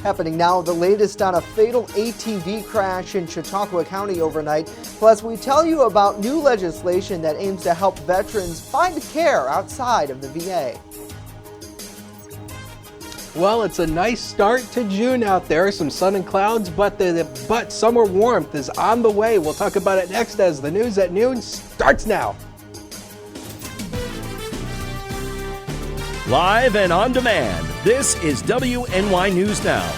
Happening now, the latest on a fatal ATV crash in Chautauqua County overnight. Plus, we tell you about new legislation that aims to help veterans find care outside of the VA. Well, it's a nice start to June out there. Some sun and clouds, but summer warmth is on the way. We'll talk about it next as the news at noon starts now. Live and on demand, this is WNY News Now.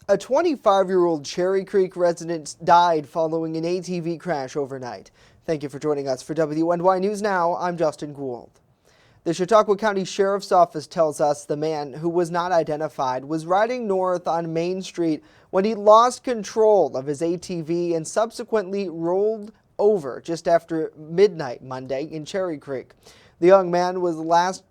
A 25-year-old Cherry Creek resident died following an ATV crash overnight. Thank you for joining us for WNY News Now. I'm Justin Gould. The Chautauqua County Sheriff's Office tells us the man, who was not identified, was riding north on Main Street when he lost control of his ATV and subsequently rolled over just after midnight Monday in Cherry Creek. The young man was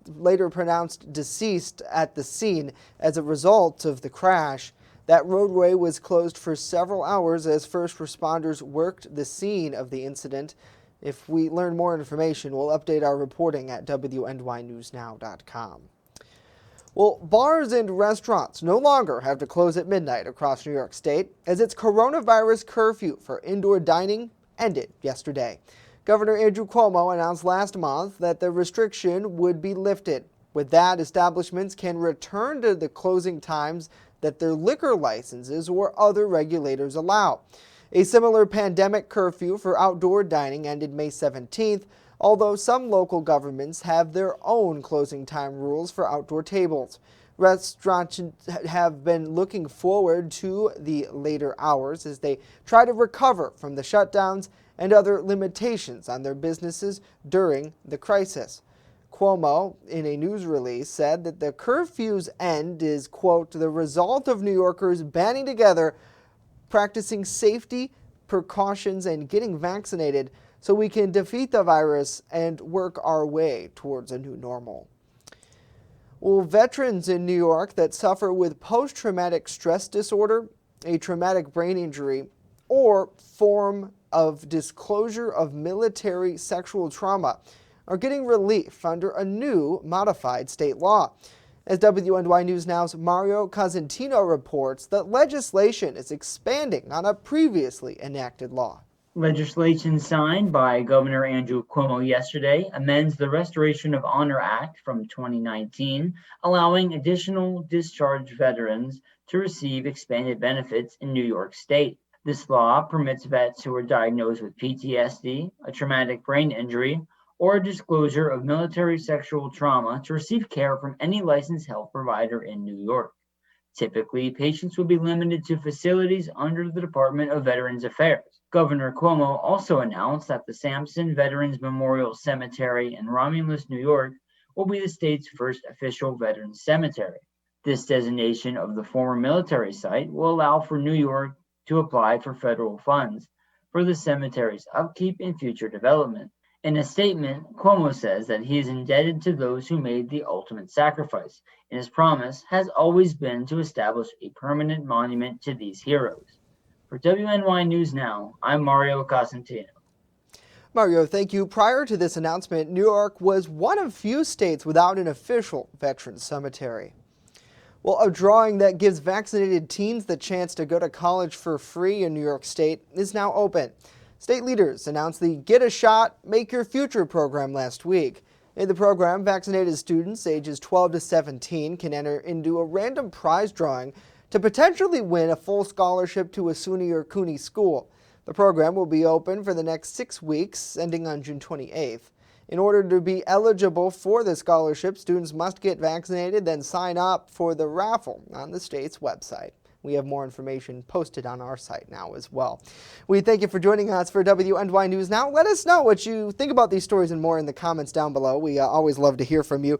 later pronounced deceased at the scene as a result of the crash. That roadway was closed for several hours as first responders worked the scene of the incident. If we learn more information, we'll update our reporting at WNYNewsNow.com. Well, bars and restaurants no longer have to close at midnight across New York State as its coronavirus curfew for indoor dining ended yesterday. Governor Andrew Cuomo announced last month that the restriction would be lifted. With that, establishments can return to the closing times that their liquor licenses or other regulators allow. A similar pandemic curfew for outdoor dining ended May 17th, although some local governments have their own closing time rules for outdoor tables. Restaurants have been looking forward to the later hours as they try to recover from the shutdowns and other limitations on their businesses during the crisis. Cuomo, in a news release, said that the curfew's end is, quote, the result of New Yorkers banding together, practicing safety precautions, and getting vaccinated so we can defeat the virus and work our way towards a new normal. Well, veterans in New York that suffer with post-traumatic stress disorder, a traumatic brain injury, or form of disclosure of military sexual trauma are getting relief under a new modified state law. As WNY News Now's Mario Cosentino reports, that legislation is expanding on a previously enacted law. Legislation signed by Governor Andrew Cuomo yesterday amends the Restoration of Honor Act from 2019, allowing additional discharged veterans to receive expanded benefits in New York State. This law permits vets who are diagnosed with PTSD, a traumatic brain injury, or a disclosure of military sexual trauma to receive care from any licensed health provider in New York. Typically, patients will be limited to facilities under the Department of Veterans Affairs. Governor Cuomo also announced that the Sampson Veterans Memorial Cemetery in Romulus, New York, will be the state's first official veterans cemetery. This designation of the former military site will allow for New York to apply for federal funds for the cemetery's upkeep and future development. In a statement, Cuomo says that he is indebted to those who made the ultimate sacrifice, and his promise has always been to establish a permanent monument to these heroes. For WNY News Now, I'm Mario Cosentino. Mario, thank you. Prior to this announcement, New York was one of few states without an official veterans cemetery. Well, a drawing that gives vaccinated teens the chance to go to college for free in New York State is now open. State leaders announced the Get a Shot, Make Your Future program last week. In the program, vaccinated students ages 12 to 17 can enter into a random prize drawing to potentially win a full scholarship to a SUNY or CUNY school. The program will be open for the next 6 weeks, ending on June 28th. In order to be eligible for the scholarship, students must get vaccinated, then sign up for the raffle on the state's website. We have more information posted on our site now as well. We thank you for joining us for WNY News Now. Let us know what you think about these stories and more in the comments down below. We always love to hear from you.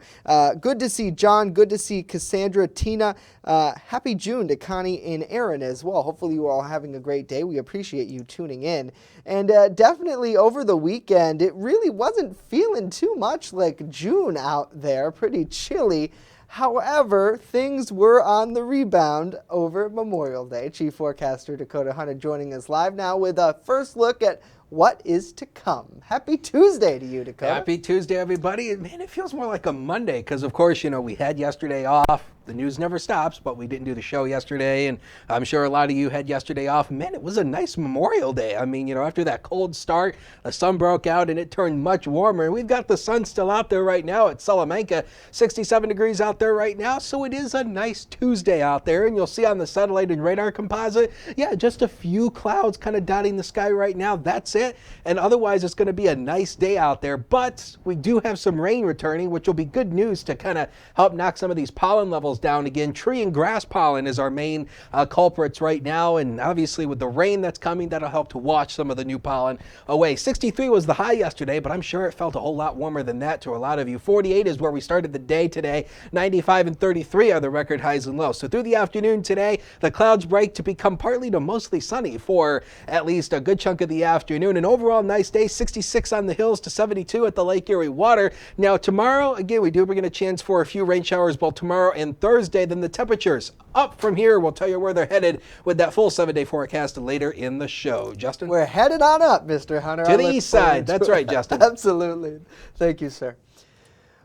Good to see John. Good to see Cassandra, Tina. Happy June to Connie and Aaron as well. Hopefully you are all having a great day. We appreciate you tuning in. And definitely over the weekend, it really wasn't feeling too much like June out there. Pretty chilly. However, things were on the rebound over Memorial Day. Chief Forecaster Dakota Hunter joining us live now with a first look at what is to come. Happy Tuesday to you, Dakota. Happy Tuesday, everybody. And man, it feels more like a Monday because, of course, we had yesterday off. The news never stops, but we didn't do the show yesterday, and I'm sure a lot of you had yesterday off. Man, it was a nice Memorial Day. I mean, after that cold start, the sun broke out and it turned much warmer. And we've got the sun still out there right now at Salamanca, 67 degrees out there right now. So it is a nice Tuesday out there, and you'll see on the satellite and radar composite, just a few clouds kind of dotting the sky right now. That's it. And otherwise, it's going to be a nice day out there. But we do have some rain returning, which will be good news to kind of help knock some of these pollen levels down again. Tree and grass pollen is our main culprits right now, and obviously with the rain that's coming, that'll help to wash some of the new pollen away. 63 was the high yesterday, but I'm sure it felt a whole lot warmer than that to a lot of you. 48 is where we started the day today. 95 and 33 are the record highs and lows. So through the afternoon today, the clouds break to become partly to mostly sunny for at least a good chunk of the afternoon. An overall nice day, 66 on the hills to 72 at the Lake Erie water. Now tomorrow, again, we do bring a chance for a few rain showers both tomorrow and Thursday. Then the temperatures up from here. We'll tell you where they're headed with that full 7-day forecast later in the show. Justin? We're headed on up, Mr. Hunter. To the east side. That's right, Justin. Absolutely. Thank you, sir.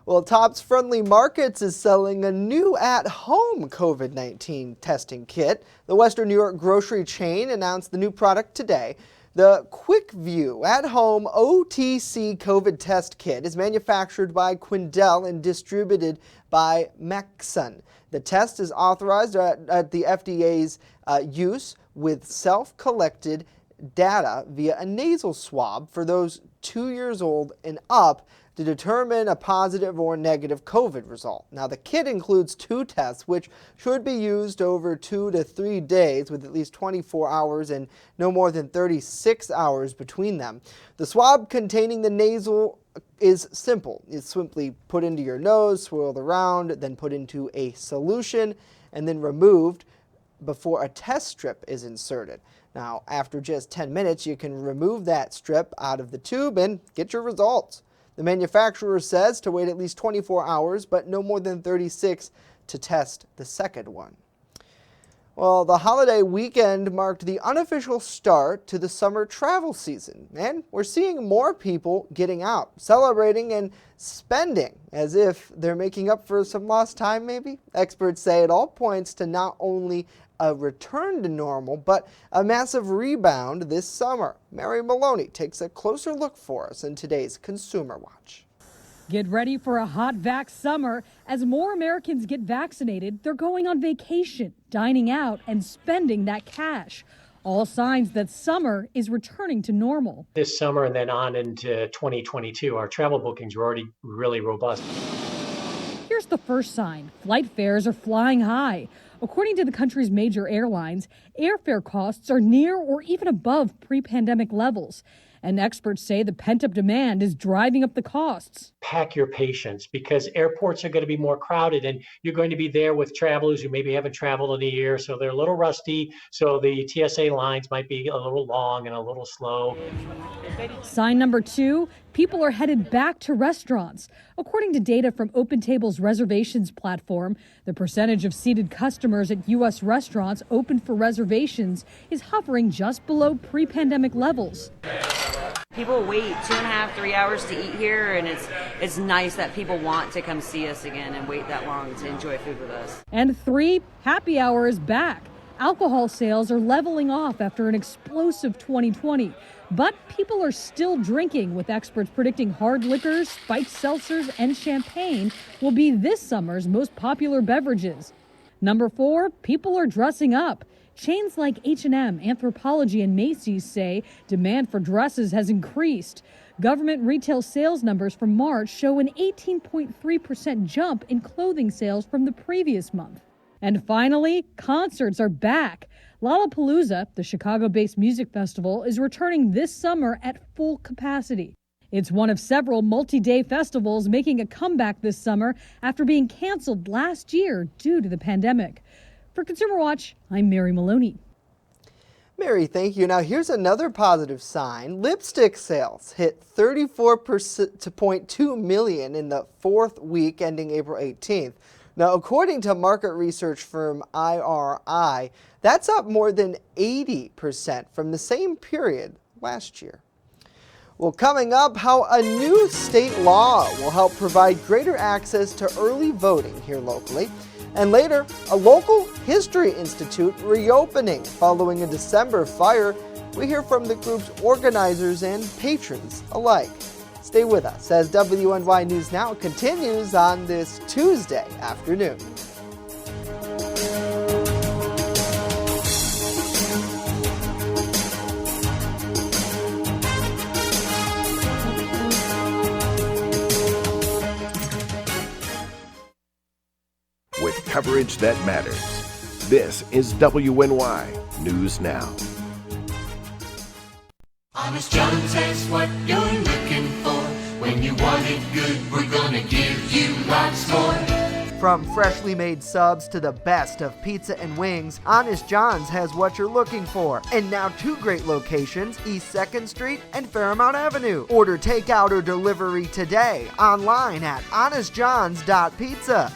Well, Tops Friendly Markets is selling a new at-home COVID-19 testing kit. The Western New York grocery chain announced the new product today. The Quick View at-home OTC COVID test kit is manufactured by Quindel and distributed by Maxon. The test is authorized at the FDA's use with self-collected data via a nasal swab for those 2 years old and up to determine a positive or negative COVID result. Now, the kit includes 2 tests, which should be used over 2 to 3 days with at least 24 hours and no more than 36 hours between them. The swab containing the nasal is simple. It's simply put into your nose, swirled around, then put into a solution, and then removed before a test strip is inserted. Now, after just 10 minutes, you can remove that strip out of the tube and get your results. The manufacturer says to wait at least 24 hours, but no more than 36 to test the second one. Well, the holiday weekend marked the unofficial start to the summer travel season, and we're seeing more people getting out, celebrating and spending as if they're making up for some lost time maybe. Experts say it all points to not only a return to normal, but a massive rebound this summer. Mary Maloney takes a closer look for us in today's Consumer Watch. Get ready for a hot vax summer. As more Americans get vaccinated, they're going on vacation, dining out, and spending that cash. All signs that summer is returning to normal. This summer and then on into 2022, our travel bookings were already really robust. Here's the first sign. Flight fares are flying high. According to the country's major airlines, airfare costs are near or even above pre-pandemic levels. And experts say the pent-up demand is driving up the costs. Pack your patience because airports are going to be more crowded and you're going to be there with travelers who maybe haven't traveled in a year, so they're a little rusty. So the TSA lines might be a little long and a little slow. Sign number 2, people are headed back to restaurants. According to data from OpenTable's reservations platform, the percentage of seated customers at U.S. restaurants open for reservations is hovering just below pre-pandemic levels. People wait 2.5, 3 hours to eat here, and it's nice that people want to come see us again and wait that long to enjoy food with us. And 3, happy hour is back. Alcohol sales are leveling off after an explosive 2020. But people are still drinking, with experts predicting hard liquors, spiked seltzers, and champagne will be this summer's most popular beverages. Number 4, people are dressing up. Chains like H&M, Anthropologie, and Macy's say demand for dresses has increased. Government retail sales numbers from March show an 18.3% jump in clothing sales from the previous month. And finally, concerts are back. Lollapalooza, the Chicago-based music festival, is returning this summer at full capacity. It's one of several multi-day festivals making a comeback this summer after being canceled last year due to the pandemic. For Consumer Watch, I'm Mary Maloney. Mary, thank you. Now here's another positive sign. Lipstick sales hit 34.2 million in the 4th week ending April 18th. Now, according to market research firm IRI, that's up more than 80% from the same period last year. Well, coming up, how a new state law will help provide greater access to early voting here locally. And later, a local history institute reopening following a December fire. We hear from the group's organizers and patrons alike. Stay with us as WNY News Now continues on this Tuesday afternoon. With coverage that matters, this is WNY News Now. Honest John says what you're looking for. When you want it good, we're gonna give you lots more. From freshly made subs to the best of pizza and wings, Honest John's has what you're looking for. And now 2 great locations, East 2nd Street and Fairmount Avenue. Order takeout or delivery today, online at honestjohns.pizza.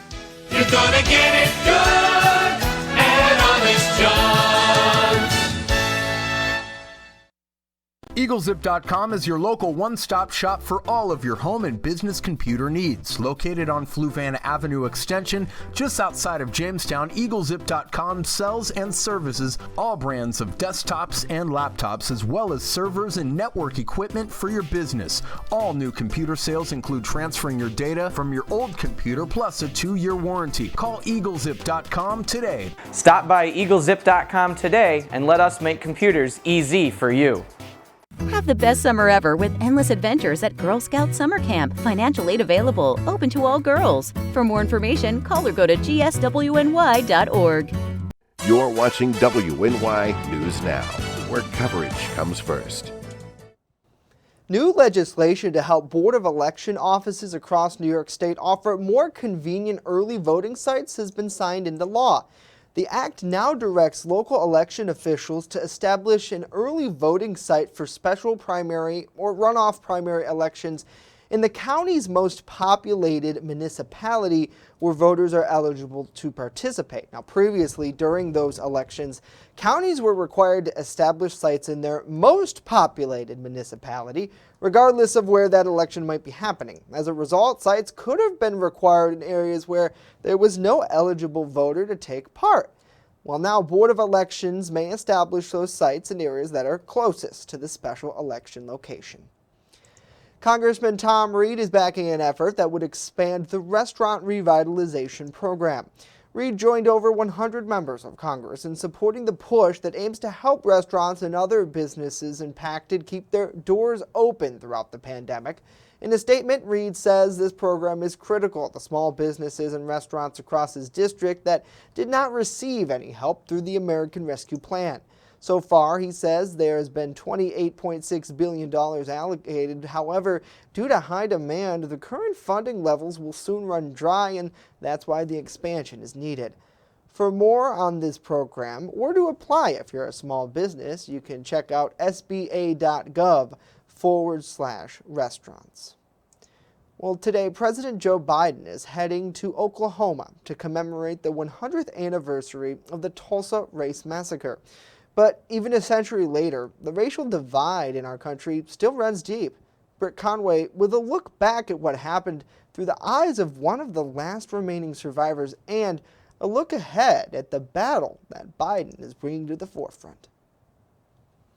You're gonna get it good at Honest John's. EagleZip.com is your local one-stop shop for all of your home and business computer needs. Located on Fluvan Avenue Extension, just outside of Jamestown, EagleZip.com sells and services all brands of desktops and laptops, as well as servers and network equipment for your business. All new computer sales include transferring your data from your old computer plus a 2-year warranty. Call EagleZip.com today. Stop by EagleZip.com today and let us make computers easy for you. Have the best summer ever with endless adventures at Girl Scout Summer Camp. Financial aid available, open to all girls. For more information, call or go to gswny.org. You're watching WNY News Now, where coverage comes first. New legislation to help Board of Election offices across New York State offer more convenient early voting sites has been signed into law. The act now directs local election officials to establish an early voting site for special primary or runoff primary elections in the county's most populated municipality where voters are eligible to participate. Now, previously, during those elections, counties were required to establish sites in their most populated municipality, regardless of where that election might be happening. As a result, sites could have been required in areas where there was no eligible voter to take part. Well, now Board of Elections may establish those sites in areas that are closest to the special election location. Congressman Tom Reed is backing an effort that would expand the restaurant revitalization program. Reed joined over 100 members of Congress in supporting the push that aims to help restaurants and other businesses impacted keep their doors open throughout the pandemic. In a statement, Reed says this program is critical to small businesses and restaurants across his district that did not receive any help through the American Rescue Plan. So far, he says, there has been $28.6 billion allocated. However, due to high demand, the current funding levels will soon run dry, and that's why the expansion is needed. For more on this program, or to apply if you're a small business, you can check out sba.gov/restaurants. Well, today, President Joe Biden is heading to Oklahoma to commemorate the 100th anniversary of the Tulsa race massacre. But even a century later, the racial divide in our country still runs deep. Britt Conway with a look back at what happened through the eyes of one of the last remaining survivors and a look ahead at the battle that Biden is bringing to the forefront.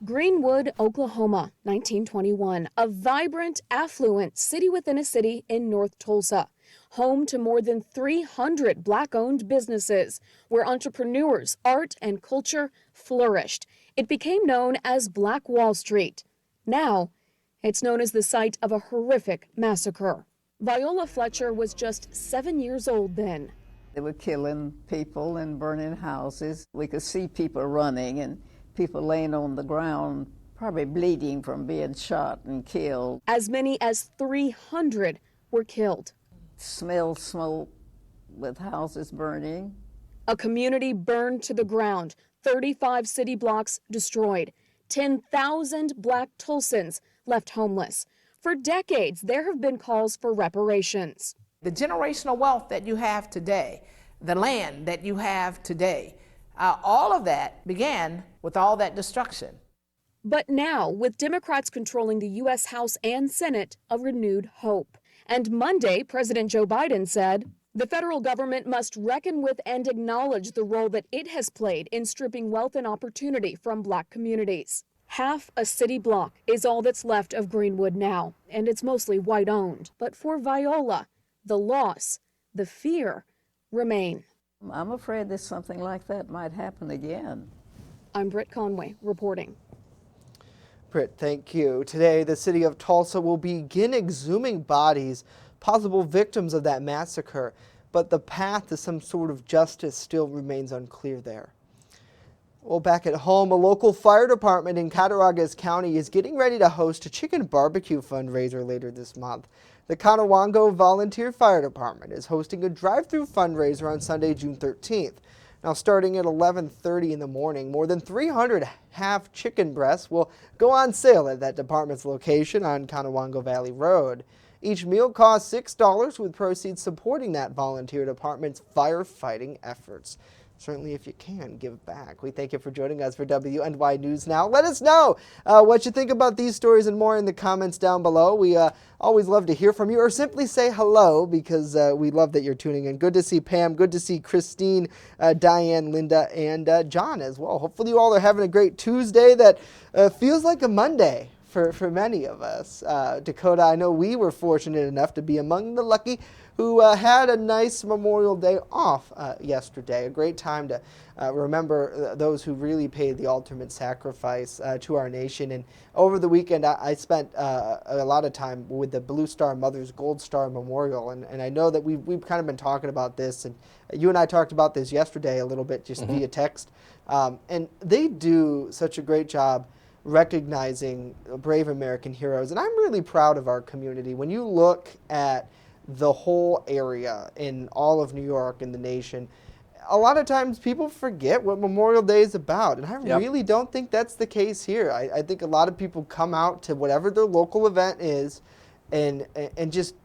Greenwood, Oklahoma, 1921, a vibrant, affluent city within a city in North Tulsa, home to more than 300 Black-owned businesses where entrepreneurs, art, and culture flourished. It became known as Black Wall Street. Now, it's known as the site of a horrific massacre. Viola Fletcher was just 7 years old then. They were killing people and burning houses. We could see people running and people laying on the ground, probably bleeding from being shot and killed. As many as 300 were killed. Smell smoke with houses burning. A community burned to the ground, 35 city blocks destroyed, 10,000 Black Tulsans left homeless. For decades, there have been calls for reparations. The generational wealth that you have today, the land that you have today, all of that began with all that destruction. But now, with Democrats controlling the U.S. House and Senate, a renewed hope. And Monday, President Joe Biden said, the federal government must reckon with and acknowledge the role that it has played in stripping wealth and opportunity from Black communities. Half a city block is all that's left of Greenwood now, and it's mostly white-owned. But for Viola, the loss, the fear remain. I'm afraid that something like that might happen again. I'm Britt Conway reporting. Britt, thank you. Today, the city of Tulsa will begin exhuming bodies, possible victims of that massacre, but the path to some sort of justice still remains unclear there. Well, back at home, a local fire department in Cattaraugus County is getting ready to host a chicken barbecue fundraiser later this month. The Conewango Volunteer Fire Department is hosting a drive-through fundraiser on Sunday, June 13th. Now, starting at 11:30 in the morning, more than 300 half chicken breasts will go on sale at that department's location on Conewango Valley Road. Each meal costs $6, with proceeds supporting that volunteer department's firefighting efforts. Certainly, if you can, give back. We thank you for joining us for WNY News Now. Let us know what you think about these stories and more in the comments down below. We always love to hear from you, or simply say hello, because we love that you're tuning in. Good to see Pam. Good to see Christine, Diane, Linda, and John as well. Hopefully you all are having a great Tuesday that feels like a Monday for many of us. Dakota, I know we were fortunate enough to be among the lucky who had a nice Memorial Day off yesterday. A great time to remember those who really paid the ultimate sacrifice to our nation. And over the weekend, I spent a lot of time with the Blue Star Mothers Gold Star Memorial. And I know that we've kind of been talking about this, and you and I talked about this yesterday a little bit just via text. And they do such a great job recognizing brave American heroes. And I'm really proud of our community. When you look at the whole area in all of New York and the nation, a lot of times people forget what Memorial Day is about, and I really don't think that's the case here. I think a lot of people come out to whatever their local event is and just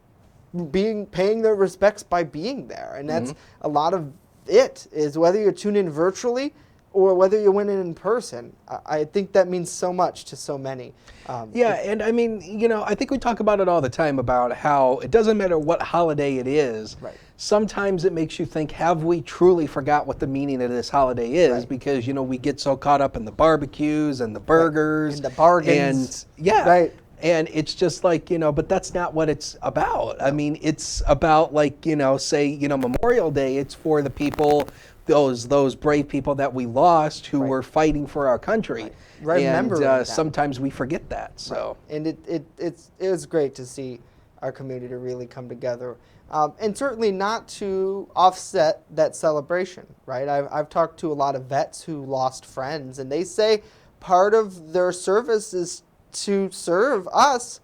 paying their respects by being there, and that's a lot of it, is whether you're tuned in virtually or whether you went in person. I think that means so much to so many. And I mean, you know, I think we talk about it all the time about how it doesn't matter what holiday it is. Right. Sometimes it makes you think, have we truly forgot what the meaning of this holiday is? Right. Because, you know, we get so caught up in the barbecues and the burgers. And the bargains. And, Right. And it's just like, you know, but that's not what it's about. I mean, it's about, like, you know, say, you know, Memorial Day, it's for the people, those brave people that we lost who were fighting for our country. Remember and sometimes we forget that. So and it was great to see our community really come together, and certainly not to offset that celebration. Right, I've talked to a lot of vets who lost friends, and they say part of their service is to serve us,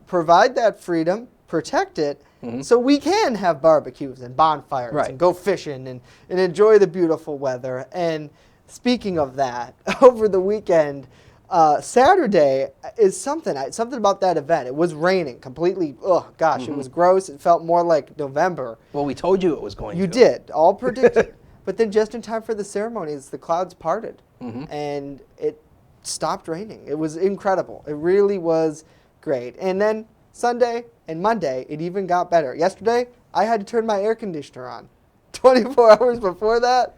provide that freedom, protect it, so we can have barbecues and bonfires and go fishing and enjoy the beautiful weather. And speaking of that, over the weekend, Saturday is something about that event. It was raining completely. Oh gosh, it was gross. It felt more like November. Well, we told you it was going to. You did, all predicted. But then just in time for the ceremonies, the clouds parted and it stopped raining. It was incredible. It really was great. And then Sunday and Monday, it even got better. Yesterday, I had to turn my air conditioner on. 24 hours before that,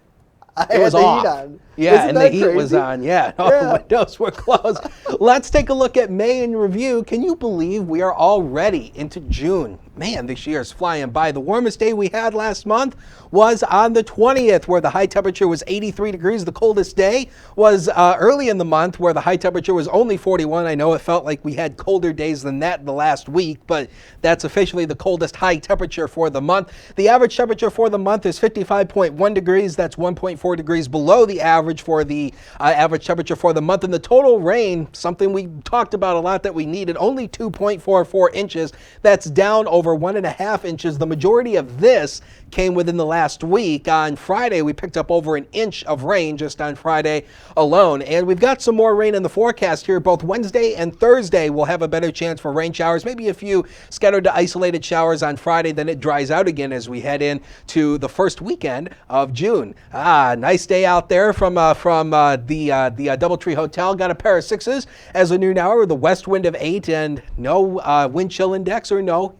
it was off. Heat on. Yeah, and the heat was on. Yeah, all the windows were closed. Let's take a look at May in review. Can you believe we are already into June? Man, this year is flying by. The warmest day we had last month was on the 20th, where the high temperature was 83 degrees. The coldest day was early in the month, where the high temperature was only 41. I know it felt like we had colder days than that the last week, but that's officially the coldest high temperature for the month. The average temperature for the month is 55.1 degrees. That's 1.4 degrees below the average for the average temperature for the month. And the total rain, something we talked about a lot that we needed, only 2.44 inches. That's down over over 1.5 inches. The majority of this came within the last week. On Friday, we picked up over an inch of rain just on Friday alone. And we've got some more rain in the forecast here. Both Wednesday and Thursday we'll have a better chance for rain showers, maybe a few scattered to isolated showers on Friday. Then it dries out again as we head into the first weekend of June. Nice day out there from the Doubletree Hotel. Got a pair of 6s as a noon hour with a west wind of 8 and no wind chill index or no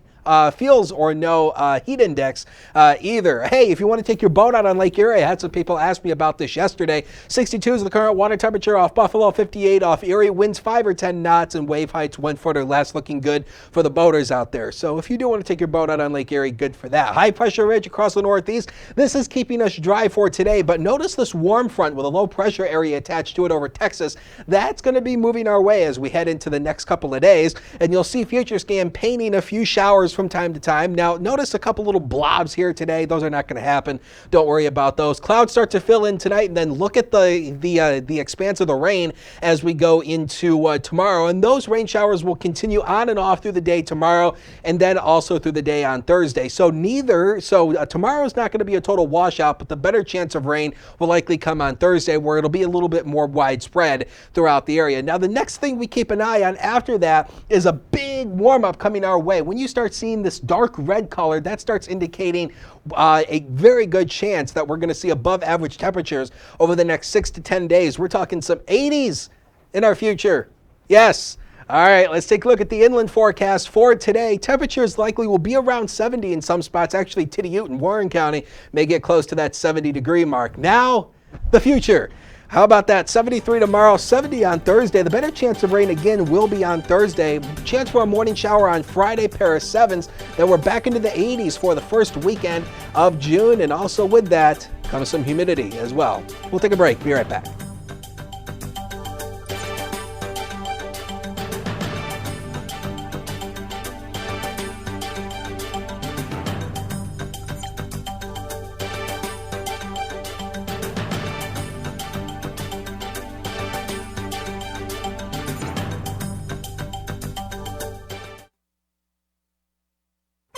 feels or no heat index either. Hey, if you want to take your boat out on Lake Erie, I had some people ask me about this yesterday. 62 is the current water temperature off Buffalo, 58 off Erie, winds 5 or 10 knots, and wave heights 1 foot or less, looking good for the boaters out there. So if you do want to take your boat out on Lake Erie, good for that. High pressure ridge across the northeast. This is keeping us dry for today, but notice this warm front with a low pressure area attached to it over Texas. That's going to be moving our way as we head into the next couple of days, and you'll see FutureScan painting a few showers from time to time. Now, notice a couple little blobs here today. Those are not going to happen. Don't worry about those. Clouds start to fill in tonight, and then look at the expanse of the rain as we go into tomorrow. And those rain showers will continue on and off through the day tomorrow, and then also through the day on Thursday. So tomorrow is not going to be a total washout, but the better chance of rain will likely come on Thursday, where it'll be a little bit more widespread throughout the area. Now, the next thing we keep an eye on after that is a big warm-up coming our way. When you start seeing this dark red color, that starts indicating a very good chance that we're going to see above average temperatures over the next 6 to 10 days. We're talking some 80s in our future. Yes. All right, let's take a look at the inland forecast for today. Temperatures likely will be around 70 in some spots. Actually, Tidiute and Warren County may get close to that 70-degree mark. Now, the future. How about that? 73 tomorrow, 70 on Thursday. The better chance of rain again will be on Thursday. Chance for a morning shower on Friday, pair of 7s. Then we're back into the 80s for the first weekend of June. And also with that comes some humidity as well. We'll take a break. Be right back.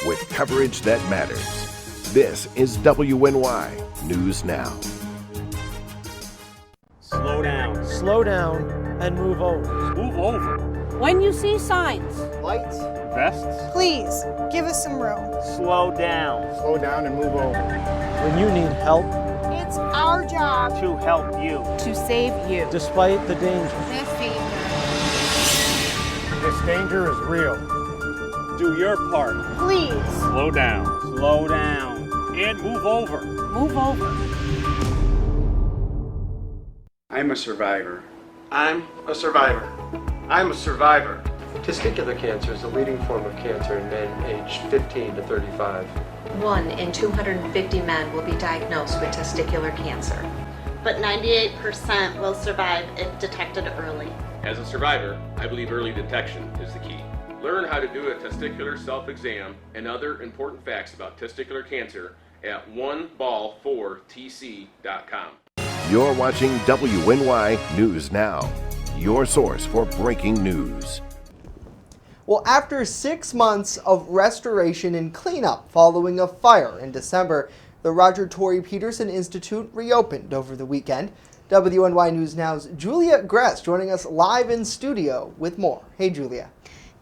With coverage that matters. This is WNY News Now. Slow down. Slow down and move over. Move over. When you see signs, Lights. Vests. please give us some room. Slow down. Slow down and move over. When you need help, It's our job To help you. to save you. despite the danger. This danger is real. Do your part. Please Slow down. Slow down. And move over. move over. I'm a survivor. I'm a survivor. I'm a survivor. Testicular cancer is the leading form of cancer in men aged 15 to 35. 1 in 250 men will be diagnosed with testicular cancer. But 98% will survive if detected early. As a survivor, I believe early detection is the key. Learn how to do a testicular self-exam and other important facts about testicular cancer at oneball4tc.com. You're watching WNY News Now, your source for breaking news. Well, after 6 months of restoration and cleanup following a fire in December, the Roger Tory Peterson Institute reopened over the weekend. WNY News Now's Julia Gress joining us live in studio with more. Hey, Julia.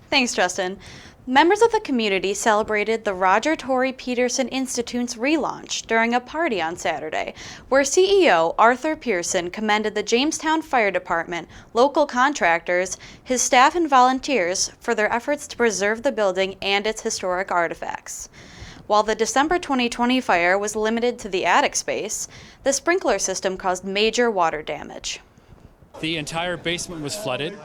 Thanks, Justin. Members of the community celebrated the Roger Tory Peterson Institute's relaunch during a party on Saturday, where CEO Arthur Pearson commended the Jamestown Fire Department, local contractors, his staff and volunteers for their efforts to preserve the building and its historic artifacts. While the December 2020 fire was limited to the attic space, the sprinkler system caused major water damage. The entire basement was flooded,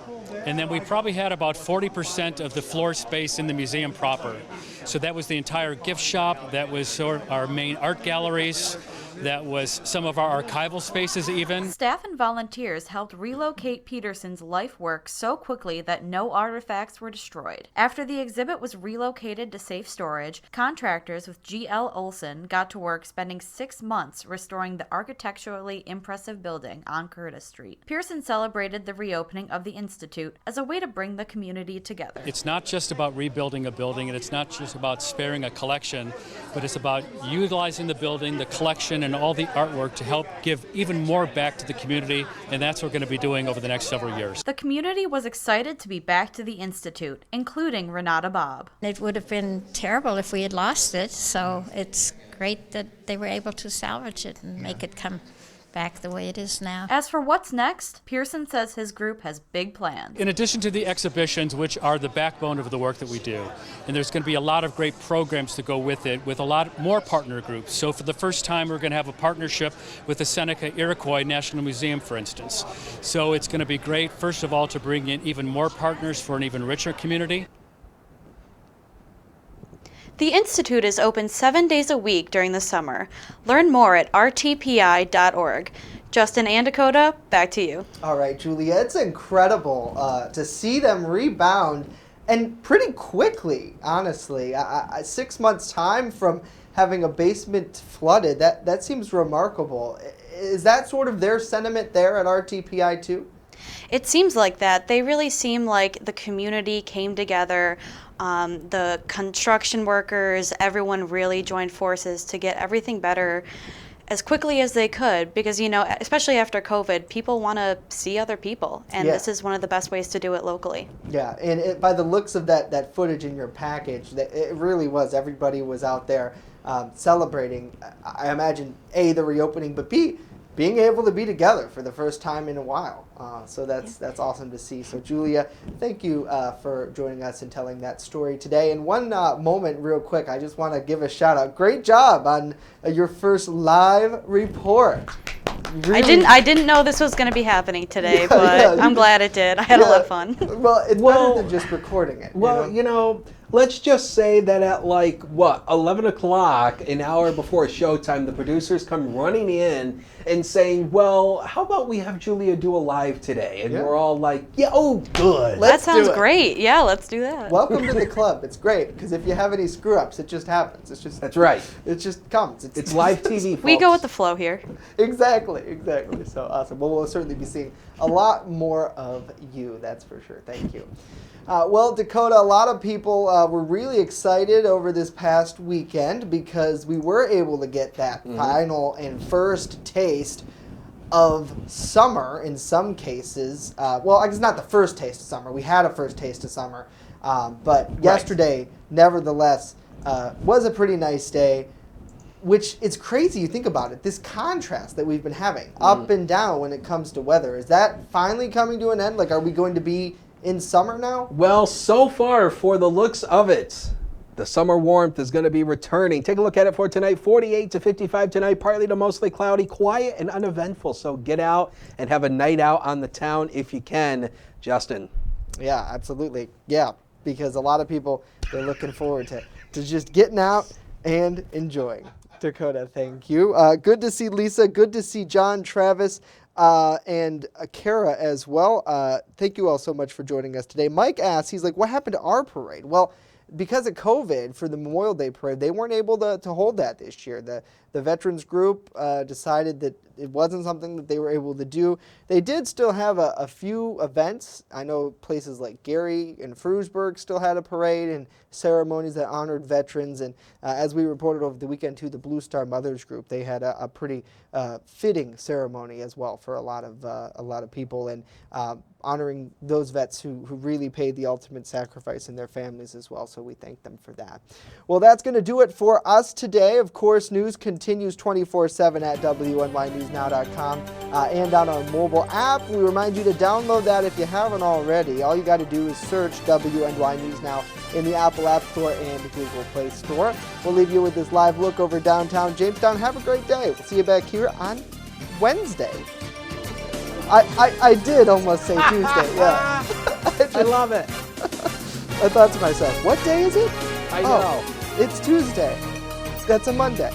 and then we probably had about 40% of the floor space in the museum proper. So that was the entire gift shop, that was sort of our main art galleries, that was some of our archival spaces even. Staff and volunteers helped relocate Peterson's life work so quickly that no artifacts were destroyed. After the exhibit was relocated to safe storage, contractors with G.L. Olson got to work spending 6 months restoring the architecturally impressive building on Curtis Street. Pearson celebrated the reopening of the Institute Institute as a way to bring the community together. It's not just about rebuilding a building, and it's not just about sparing a collection, but it's about utilizing the building, the collection, and all the artwork to help give even more back to the community, and that's what we're going to be doing over the next several years. The community was excited to be back to the Institute, including Renata Bob. It would have been terrible if we had lost it, so it's great that they were able to salvage it and make it come back the way it is now. As for what's next, Pearson says his group has big plans. In addition to the exhibitions, which are the backbone of the work that we do, and there's going to be a lot of great programs to go with it, with a lot more partner groups. So for the first time, we're going to have a partnership with the Seneca Iroquois National Museum, for instance. So it's going to be great, first of all, to bring in even more partners for an even richer community. The Institute is open 7 days a week during the summer. Learn more at rtpi.org. Justin and Dakota, back to you. All right, Julia, it's incredible to see them rebound, and pretty quickly, honestly. 6 months' time from having a basement flooded, that seems remarkable. Is that sort of their sentiment there at RTPI too? It seems like that. They really seem like the community came together. The construction workers, everyone really joined forces to get everything better as quickly as they could, because, you know, especially after COVID, people want to see other people, and this is one of the best ways to do it locally. Yeah, and by the looks of that footage in your package, it really was. Everybody was out there celebrating, I imagine, A, the reopening, but B, being able to be together for the first time in a while. So that's awesome to see. So Julia, thank you for joining us and telling that story today. And one moment real quick, I just want to give a shout out. Great job on your first live report. Really? I didn't know this was going to be happening today, but I'm glad it did. I had a lot of fun. Well, it's better than just recording it. Well, you know, let's just say that at 11 o'clock, an hour before showtime, the producers come running in and saying, well, how about we have Julia do a live today? And we're all like, yeah, oh, good. That sounds great. Yeah, let's do that. Welcome to the club. It's great, because if you have any screw-ups, it just happens. It's just That's right. It just comes. It's live TV, folks. We go with the flow here. Exactly. So awesome. Well, we'll certainly be seeing a lot more of you, that's for sure. Thank you. Well, Dakota, a lot of people were really excited over this past weekend because we were able to get that final and first taste of summer in some cases. Well, I guess not the first taste of summer. We had a first taste of summer. But yesterday, nevertheless, was a pretty nice day, which it's crazy you think about it. This contrast that we've been having up and down when it comes to weather. Is that finally coming to an end? Like, are we going to be in summer now? Well, so far, for the looks of it, the summer warmth is going to be returning. Take a look at it for tonight. 48 to 55 tonight, partly to mostly cloudy, quiet and uneventful. So get out and have a night out on the town if you can. Justin. Yeah, absolutely. Yeah, because a lot of people, they're looking forward to just getting out and enjoying. Dakota, thank you. Good to see Lisa. Good to see John, Travis, and Kara as well. Thank you all so much for joining us today. Mike asks, he's like, what happened to our parade? Well, because of COVID, for the Memorial Day parade, they weren't able to hold that this year. The veterans group decided that it wasn't something that they were able to do. They did still have a few events. I know places like Gary and Frewsburg still had a parade and ceremonies that honored veterans. And as we reported over the weekend too, the Blue Star Mothers group, they had a pretty fitting ceremony as well for a lot of people, and honoring those vets who really paid the ultimate sacrifice in their families as well. So we thank them for that. Well, that's going to do it for us today. Of course, news continues 24/7 at WNYNewsNow.com and on our mobile app. We remind you to download that if you haven't already. All you got to do is search WNY News Now in the Apple App Store and Google Play Store. We'll leave you with this live look over downtown Jamestown. Have a great day. We'll see you back here on Wednesday. I did almost say Tuesday, yeah. I love it. I thought to myself, what day is it? I know. It's Tuesday. That's a Monday.